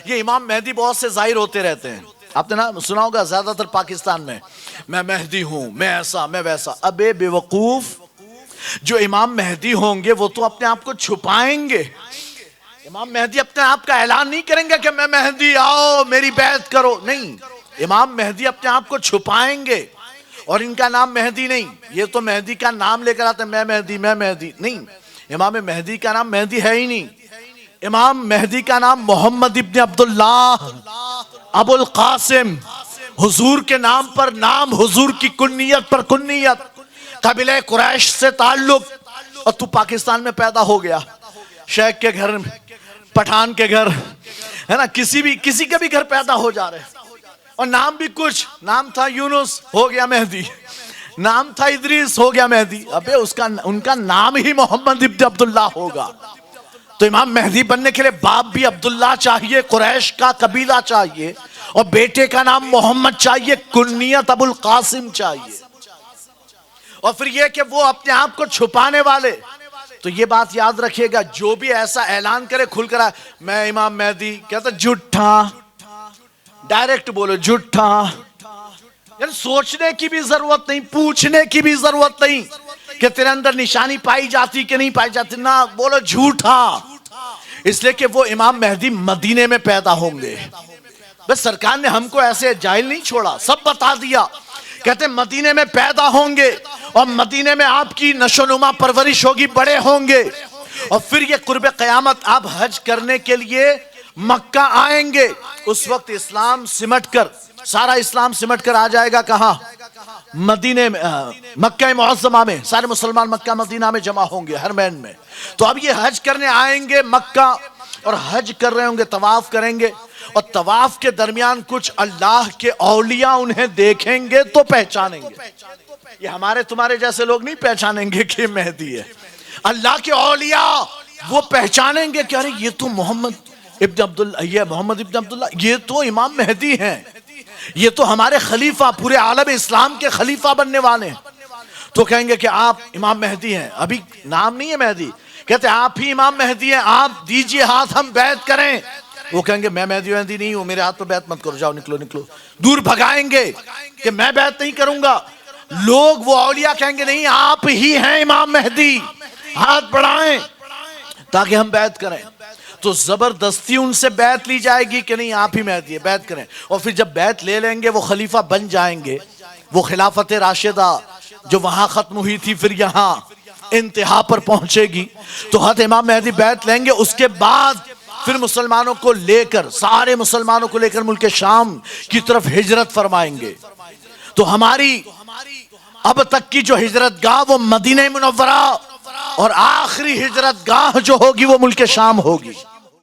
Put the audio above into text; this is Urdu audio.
یہ امام مہدی بہت سے ظاہر ہوتے رہتے ہیں. آپ نے نا سنا ہوگا زیادہ تر پاکستان میں مہدی ہوں، میں ایسا میں ویسا. ابے بے وقوف، جو امام مہدی ہوں گے وہ تو اپنے آپ کو چھپائیں گے. امام مہدی اپنے آپ کا اعلان نہیں کریں گے کہ میں مہدی، آؤ میری بیعت کرو. نہیں، امام مہدی اپنے آپ کو چھپائیں گے. اور ان کا نام مہدی نہیں، یہ تو مہدی کا نام لے کر آتے ہیں، میں مہدی نہیں. امام مہدی کا نام مہدی ہے ہی نہیں. امام مہدی کا نام محمد ابن عبداللہ ابو القاسم، حضور کے نام پر نام، حضور کی کنیت پر کنیت، قبیلہ قریش سے تعلق. اور تو پاکستان میں پیدا ہو گیا، شیخ کے گھر، پٹھان کے گھر ہے نا، کسی کے بھی گھر پیدا ہو جا رہے. اور نام بھی کچھ، نام تھا یونس ہو گیا مہدی، نام تھا ادریس ہو گیا مہدی. ابے ان کا نام ہی محمد ابن عبداللہ ہوگا. تو امام مہدی بننے کے لیے باپ بھی عبداللہ چاہیے، قریش کا قبیلہ چاہیے، اور بیٹے کا نام محمد چاہیے، کنیت ابو القاسم چاہیے. اور پھر یہ کہ وہ اپنے آپ کو چھپانے والے. تو یہ بات یاد رکھیے گا، جو بھی ایسا اعلان کرے کھل کر میں امام مہدی، کہتا جھوٹا. ڈائریکٹ بولو جھوٹا. یعنی سوچنے کی بھی ضرورت نہیں، پوچھنے کی بھی ضرورت نہیں کہ تیرے اندر نشانی پائی جاتی کہ نہیں پائی جاتی. نہ بولو جھوٹا. اس لیے کہ وہ امام مہدی مدینے میں پیدا ہوں گے. بس سرکار نے ہم کو ایسے جاہل نہیں چھوڑا، سب بتا دیا. کہتے مدینے میں پیدا ہوں گے، اور مدینے میں آپ کی نشو نما پرورش ہوگی، بڑے ہوں گے. اور پھر یہ قرب قیامت آپ حج کرنے کے لیے مکہ آئیں گے. اس وقت اسلام سمٹ کر، سارا اسلام سمٹ کر آ جائے گا کہاں؟ مدینے میں، مکہ معظمہ میں. سارے مسلمان مکہ مدینہ میں جمع ہوں گے، حرمین میں. تو اب یہ حج کرنے آئیں گے مکہ، اور حج کر رہے ہوں گے، طواف کریں گے. اور طواف کے درمیان کچھ اللہ کے اولیاء انہیں دیکھیں گے تو پہچانیں گے. یہ ہمارے تمہارے جیسے لوگ نہیں پہچانیں گے کہ یہ مہدی ہے. اللہ کے اولیاء وہ پہچانیں گے کہ ارے یہ تو محمد ابن عبداللہ، یہ محمد ابن عبداللہ، یہ تو امام مہدی ہیں، یہ تو ہمارے خلیفہ، پورے عالم اسلام کے خلیفہ بننے والے ہیں. تو کہیں گے کہ آپ امام مہدی ہیں. ابھی نام نہیں ہے مہدی، کہتے آپ ہی امام مہدی ہیں، آپ دیجئے ہاتھ، ہم بیعت کریں. وہ کہیں گے میں مہدی نہیں ہوں، میرے ہاتھ پہ بیعت مت کرو، جاؤ نکلو نکلو. دور بھگائیں گے کہ میں بیعت نہیں کروں گا. لوگ وہ اولیاء کہیں گے نہیں، آپ ہی ہیں امام مہدی، ہاتھ بڑھائیں تاکہ ہم بیعت کریں. تو زبردستی ان سے بیعت لی جائے گی کہ نہیں آپ ہی مہدی ہے، بیعت کریں. اور پھر جب بیعت لے لیں گے وہ خلیفہ بن جائیں گے. وہ خلافت راشدہ جو وہاں ختم ہوئی تھی پھر یہاں انتہا پر پہنچے گی. تو حضرت امام مہدی بیعت لیں گے. اس کے بعد پھر مسلمانوں کو لے کر، سارے مسلمانوں کو لے کر ملک شام کی طرف ہجرت فرمائیں گے. تو ہماری اب تک کی جو ہجرت گاہ وہ مدینہ منورہ، اور آخری ہجرت گاہ جو ہوگی وہ ملک شام ہوگی.